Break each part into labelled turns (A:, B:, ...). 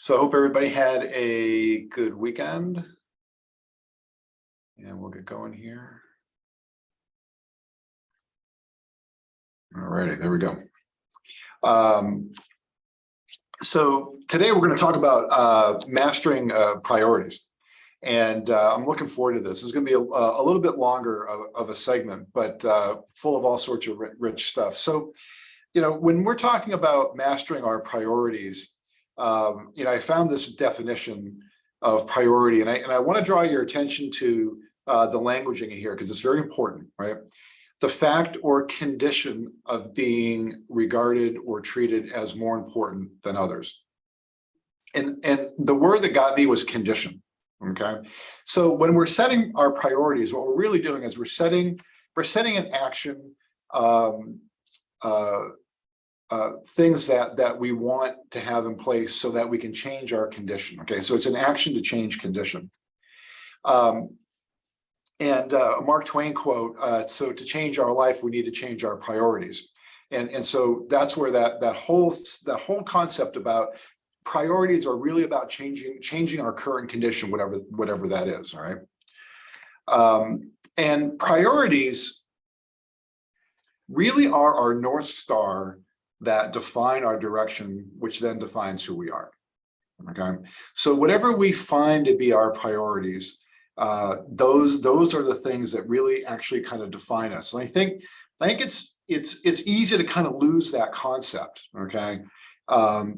A: So I hope everybody had a good weekend. And we'll get going here. All righty, there we go. So today we're going to talk about mastering priorities. And I'm looking forward to this. This is going to be a little bit longer of a segment, but full of all sorts of rich stuff. So, when we're talking about mastering our priorities, I found this definition of priority, and I want to draw your attention to the languaging here because it's very important, right? The fact or condition of being regarded or treated as more important than others. And the word that got me was condition. Okay, so when we're setting our priorities, what we're really doing is we're setting an action, things that we want to have in place so that we can change our condition. Okay, so it's an action to change condition. A Mark Twain quote, so to change our life, we need to change our priorities. And so that's where that whole concept about priorities are really about changing our current condition, whatever that is. All right. And priorities really are our North Star that define our direction, which then defines who we are. Okay. So whatever we find to be our priorities, those are the things that really actually kind of define us. And I think it's easy to kind of lose that concept. Okay.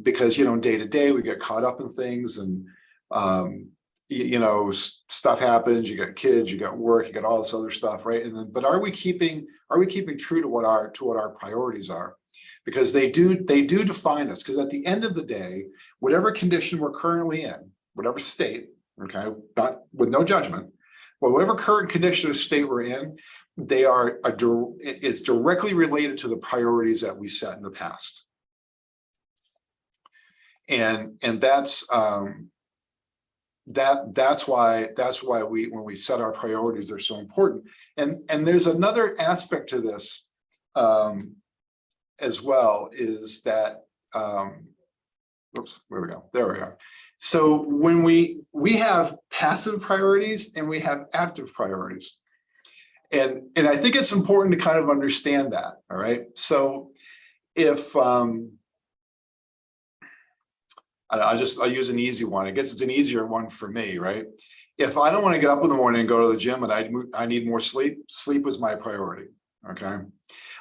A: Because day to day we get caught up in things, and stuff happens. You got kids, you got work, you got all this other stuff, right? And then, but are we keeping true to what our priorities are? Because they do define us. Because at the end of the day, whatever condition we're currently in, whatever state, okay, not with no judgment, but whatever current condition or state we're in, it's directly related to the priorities that we set in the past. And that's why when we set our priorities, they're so important. And there's another aspect to this as well, is that oops, where we go, there we are. So when we have passive priorities and we have active priorities, and I think it's important to kind of understand that. All right, so if I'll use an easy one. I guess it's an easier one for me, right? If I don't want to get up in the morning and go to the gym and I need more sleep, sleep is my priority. Okay.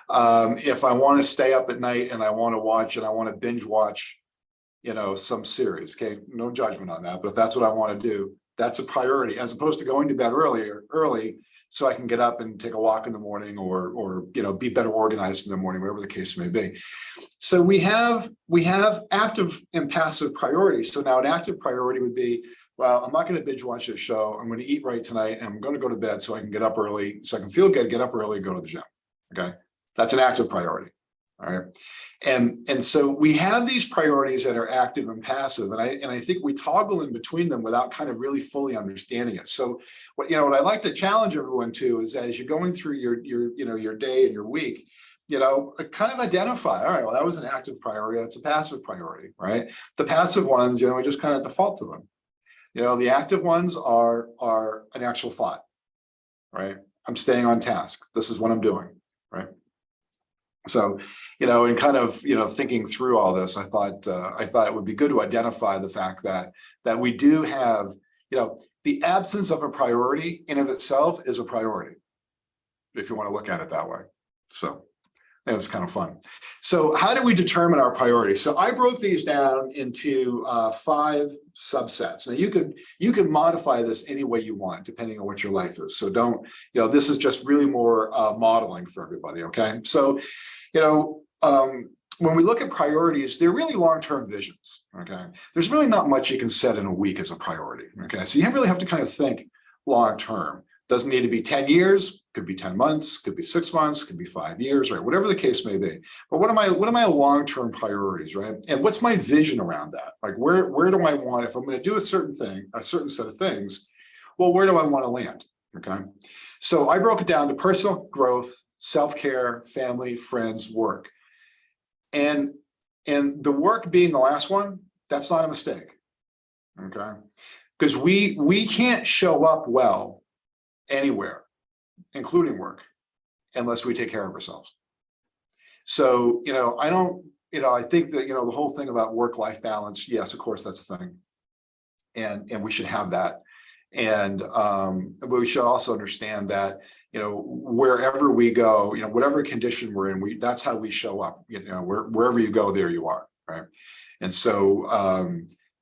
A: If I want to stay up at night and I want to binge watch, some series, okay, no judgment on that, but if that's what I want to do, that's a priority, as opposed to going to bed early so I can get up and take a walk in the morning, or be better organized in the morning, whatever the case may be. So we have active and passive priorities. So now an active priority would be, well, I'm not going to binge watch this show. I'm going to eat right tonight, and I'm going to go to bed so I can get up early, so I can feel good, get up early, go to the gym. Okay, that's an active priority. All right, and so we have these priorities that are active and passive, and I think we toggle in between them without kind of really fully understanding it. So what I like to challenge everyone to is that as you're going through your day and your week, kind of identify, all right, well, that was an active priority, that's a passive priority, right? The passive ones, we just kind of default to them. The active ones are an actual thought, right? I'm staying on task. This is what I'm doing, right? So, and kind of, thinking through all this, I thought it would be good to identify the fact that we do have, the absence of a priority in of itself is a priority, if you want to look at it that way. So it was kind of fun. So how do we determine our priorities? So I broke these down into 5 subsets. Now you could modify this any way you want, depending on what your life is. So don't, this is just really more modeling for everybody. Okay. So, when we look at priorities, they're really long-term visions. Okay. There's really not much you can set in a week as a priority. Okay. So you really have to kind of think long-term. Doesn't need to be 10 years, could be 10 months, could be 6 months, could be 5 years, right? Whatever the case may be. But what are my long-term priorities, right? And what's my vision around that? Like where do I want, if I'm going to do a certain thing, a certain set of things, well, where do I want to land? Okay. So I broke it down to personal growth, self-care, family, friends, work. And the work being the last one, that's not a mistake. okay? Because we can't show up well anywhere, including work, unless we take care of ourselves. So, I think that, the whole thing about work-life balance, yes, of course, that's a thing. And we should have that. But we should also understand that, wherever we go, whatever condition we're in, that's how we show up, wherever you go, there you are, right? And so,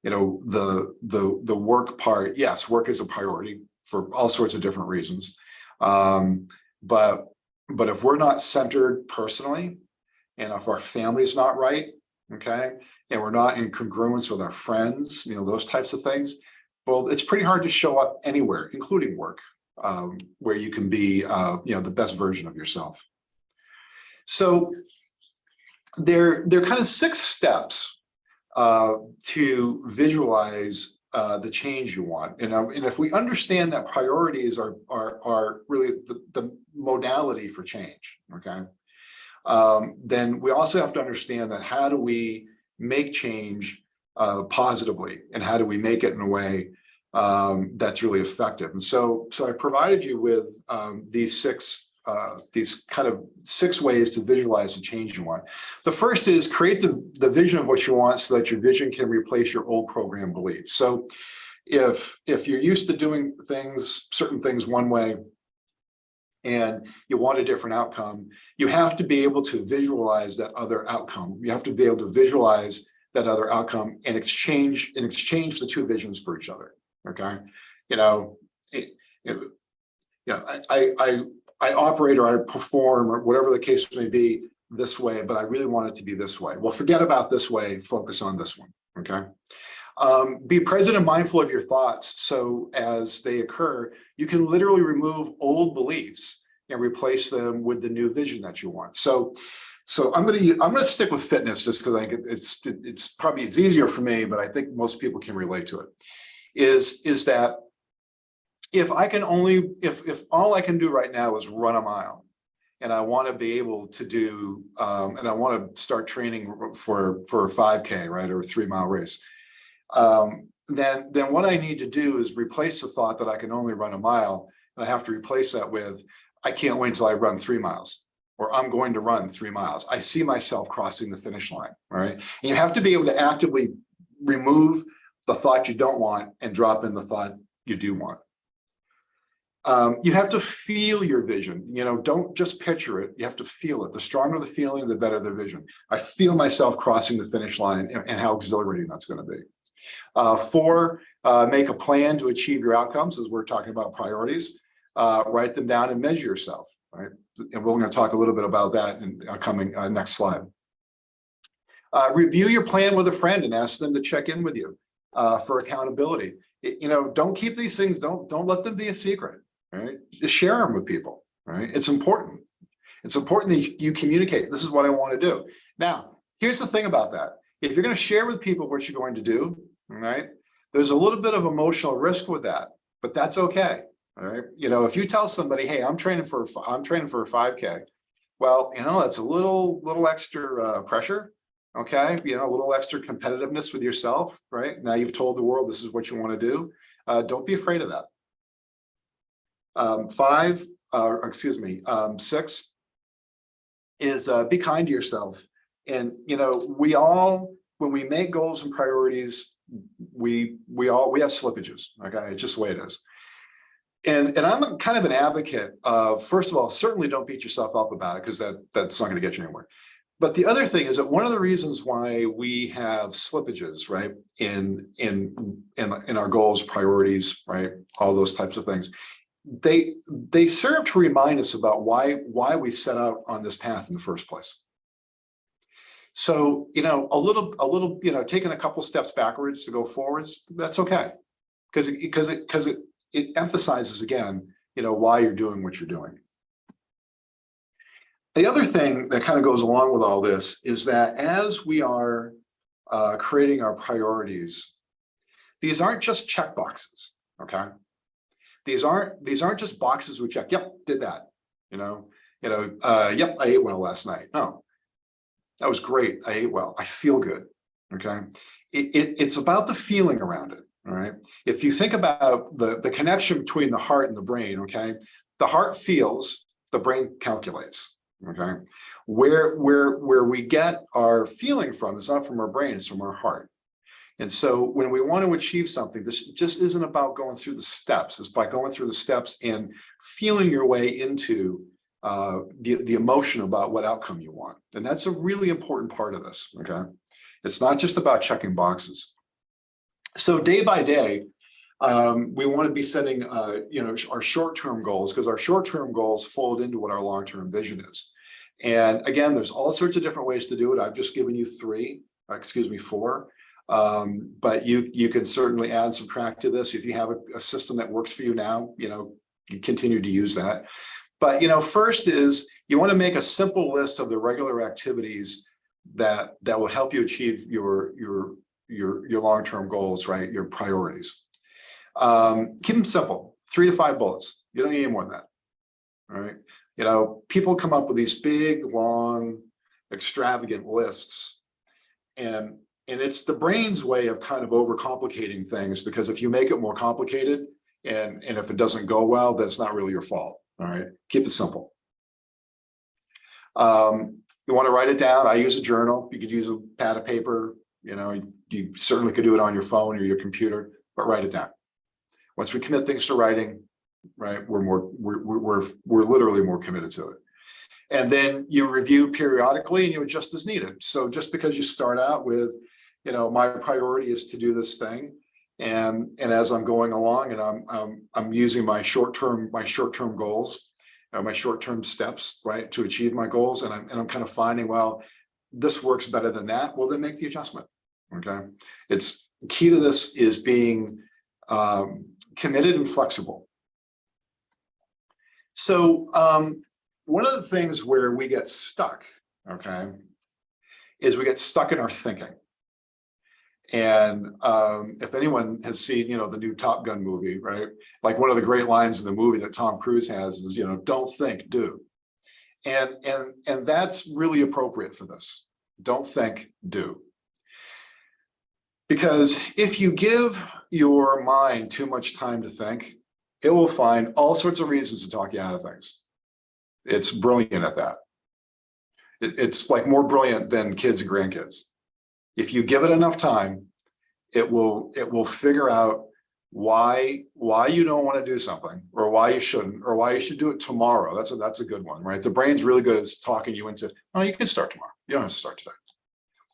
A: the work part, yes, work is a priority for all sorts of different reasons. But if we're not centered personally, and if our family's not right, okay, and we're not in congruence with our friends, those types of things, well, it's pretty hard to show up anywhere, including work, where you can be, the best version of yourself. So there are kind of 6 steps to visualize the change you want. And if we understand that priorities are really the modality for change, okay, then we also have to understand that how do we make change positively, and how do we make it in a way that's really effective. And so I provided you with these kind of 6 ways to visualize the change you want. The first is create the vision of what you want so that your vision can replace your old program beliefs. So if you're used to doing certain things one way, and you want a different outcome, you have to be able to visualize that other outcome. You have to be able to visualize that other outcome and exchange the 2 visions for each other. Okay, I operate or I perform or whatever the case may be this way, but I really want it to be this way. Well, forget about this way, focus on this one. Okay. Be present and mindful of your thoughts, so as they occur, you can literally remove old beliefs and replace them with the new vision that you want. So I'm going to stick with fitness just because I think it's easier for me, but I think most people can relate to it. Is that if all I can do right now is run a mile, and I want to be able to do, and I want to start training for a 5K, right, or a 3-mile race. Then what I need to do is replace the thought that I can only run a mile, and I have to replace that with, I can't wait until I run 3 miles, or I'm going to run 3 miles. I see myself crossing the finish line, right? And you have to be able to actively remove the thought you don't want and drop in the thought you do want. You have to feel your vision, don't just picture it, you have to feel it. The stronger the feeling, the better the vision. I feel myself crossing the finish line, and how exhilarating that's going to be. 4, make a plan to achieve your outcomes, as we're talking about priorities. Write them down and measure yourself, right? And we're going to talk a little bit about that in coming next slide. Review your plan with a friend and ask them to check in with you for accountability. Don't keep these things, don't let them be a secret, right? Just share them with people, right? It's important. It's important that you communicate. This is what I want to do. Now, here's the thing about that. If you're going to share with people what you're going to do, right, there's a little bit of emotional risk with that, but that's okay. All right. If you tell somebody, hey, I'm training for a 5K, well, that's a little extra pressure. Okay. A little extra competitiveness with yourself, right? Now you've told the world this is what you want to do. Don't be afraid of that. 6 is be kind to yourself. And, we all, when we make goals and priorities, we have slippages. Okay. It's just the way it is. And I'm kind of an advocate of, first of all, certainly don't beat yourself up about it, because that's not going to get you anywhere. But the other thing is that one of the reasons why we have slippages, right, in our goals, priorities, right, all those types of things, they serve to remind us about why we set out on this path in the first place. So, a little, taking a couple steps backwards to go forwards, that's okay, because it emphasizes again, why you're doing what you're doing. The other thing that kind of goes along with all this is that as we are creating our priorities, these aren't just check boxes, okay? These aren't just boxes we check. Yep, did that. Yep, I ate well last night. No, that was great. I ate well. I feel good. Okay, it's about the feeling around it. All right. If you think about the connection between the heart and the brain, okay, the heart feels, the brain calculates. Okay. Where we get our feeling from is not from our brain, it's from our heart. And so when we want to achieve something, this just isn't about going through the steps. It's by going through the steps and feeling your way into the emotion about what outcome you want. And that's a really important part of this. Okay. It's not just about checking boxes. So day by day, we want to be setting, our short-term goals, because our short-term goals fold into what our long-term vision is. And again, there's all sorts of different ways to do it. I've just given you four. But you can certainly add and subtract to this. If you have a system that works for you now, you continue to use that. But, first is you want to make a simple list of the regular activities that will help you achieve your long-term goals, right? Your priorities. Keep them simple, 3 to 5 bullets. You don't need any more than that. All right. People come up with these big, long, extravagant lists, and it's the brain's way of kind of overcomplicating things, because if you make it more complicated and if it doesn't go well, that's not really your fault. All right. Keep it simple. You want to write it down. I use a journal. You could use a pad of paper. You certainly could do it on your phone or your computer, but write it down. Once we commit things to writing, right, we're literally more committed to it. And then you review periodically and you adjust as needed. So just because you start out with, my priority is to do this thing, and as I'm going along and I'm using my short-term goals, my short-term steps, right, to achieve my goals, and I'm kind of finding, well, this works better than that. Well, then make the adjustment. Okay. It's key to this is being committed and flexible. So one of the things where we get stuck, okay, is we get stuck in our thinking. And if anyone has seen, the new Top Gun movie, right? Like one of the great lines in the movie that Tom Cruise has is, don't think, do. And that's really appropriate for this. Don't think, do. Because if you give your mind too much time to think, it will find all sorts of reasons to talk you out of things. It's brilliant at that. It's like more brilliant than kids and grandkids. If you give it enough time, it will figure out why you don't want to do something, or why you shouldn't, or why you should do it tomorrow. That's a good one, right? The brain's really good at talking you into, oh, you can start tomorrow. You don't have to start today.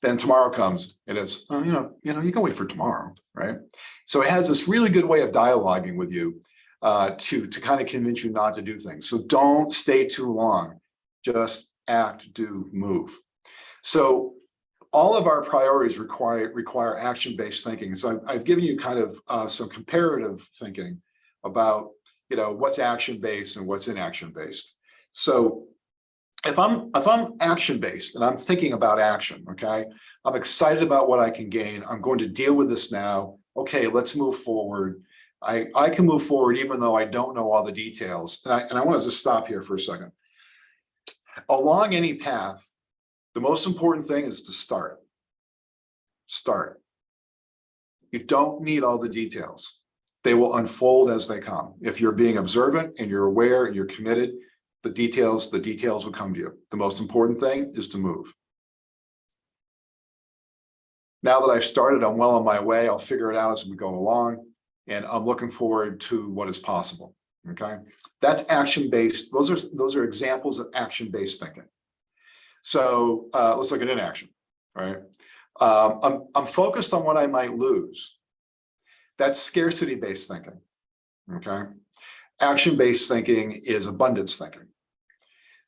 A: Then tomorrow comes and it's, oh, you can wait for tomorrow, right? So it has this really good way of dialoguing with you to kind of convince you not to do things. So don't stay too long. Just act, do, move. So all of our priorities require action-based thinking. So I've given you kind of some comparative thinking about, what's action-based and what's inaction-based. So if I'm action-based and I'm thinking about action, okay, I'm excited about what I can gain. I'm going to deal with this now. Okay, let's move forward. I can move forward even though I don't know all the details. And I want to just stop here for a second. Along any path, the most important thing is to start. Start. You don't need all the details. They will unfold as they come. If you're being observant and you're aware and you're committed, the details will come to you. The most important thing is to move. Now that I've started, I'm well on my way. I'll figure it out as we go along, and I'm looking forward to what is possible. Okay, that's action-based. Those are examples of action-based thinking. So let's look at inaction. Right, I'm focused on what I might lose. That's scarcity-based thinking. Okay, action-based thinking is abundance thinking.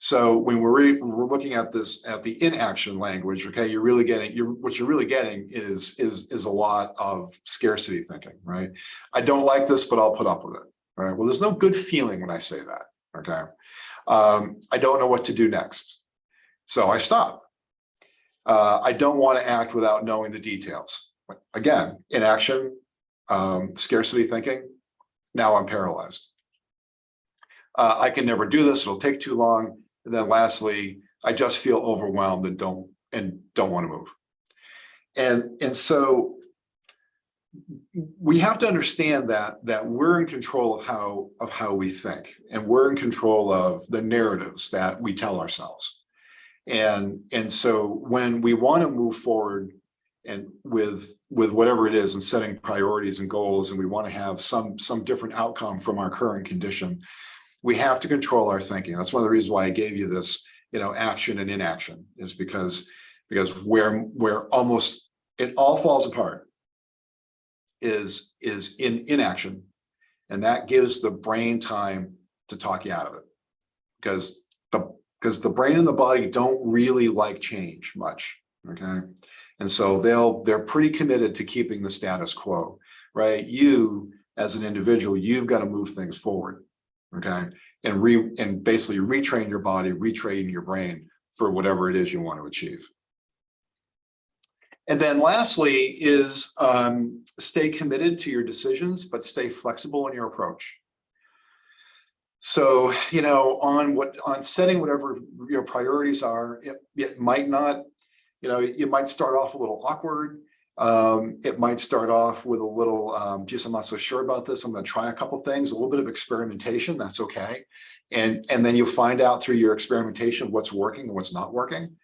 A: So when we're looking at this at the inaction language, okay, what you're really getting is a lot of scarcity thinking, right? I don't like this, but I'll put up with it. Right. Well, there's no good feeling when I say that. Okay. I don't know what to do next, so I stop. I don't want to act without knowing the details. Again, inaction, scarcity thinking. Now I'm paralyzed. I can never do this. It'll take too long. And then lastly, I just feel overwhelmed and don't want to move. And so we have to understand that we're in control of how we think, and we're in control of the narratives that we tell ourselves. And so when we want to move forward and with whatever it is and setting priorities and goals, and we want to have some different outcome from our current condition, we have to control our thinking. That's one of the reasons why I gave you this, action and inaction, is because where almost it all falls apart is in inaction. And that gives the brain time to talk you out of it, because the brain and the body don't really like change much. Okay. And so they're pretty committed to keeping the status quo, right? You as an individual, you've got to move things forward. Okay. And basically retrain your body, retrain your brain for whatever it is you want to achieve. And then lastly is stay committed to your decisions, but stay flexible in your approach. So, on setting whatever your priorities are, it might not, you might start off a little awkward. It might start off with a little, geez, I'm not so sure about this. I'm going to try a couple things, a little bit of experimentation. That's okay. And then you'll find out through your experimentation what's working and what's not working.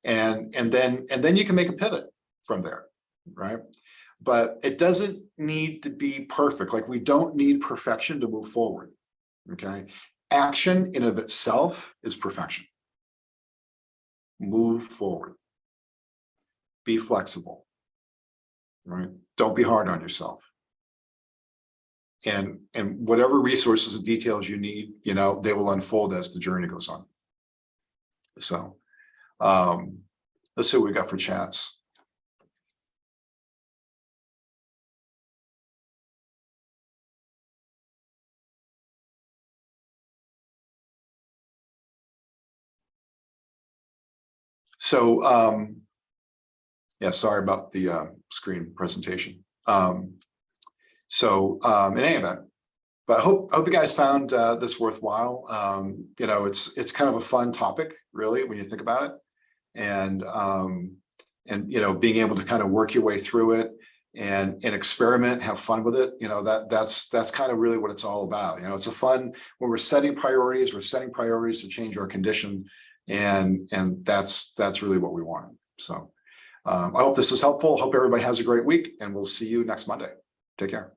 A: And then you can make a pivot from there, right? But it doesn't need to be perfect. Like, we don't need perfection to move forward. Okay. Action in of itself is perfection. Move forward. Be flexible, right? Don't be hard on yourself. And whatever resources and details you need, they will unfold as the journey goes on. So let's see what we got for chats. So, yeah, sorry about the screen presentation. In any event, but I hope you guys found this worthwhile. It's kind of a fun topic, really, when you think about it, and being able to kind of work your way through it and experiment, have fun with it. That's kind of really what it's all about. It's a fun, when we're setting priorities to change our condition. And that's really what we want. So I hope this was helpful. Hope everybody has a great week, and we'll see you next Monday. Take care.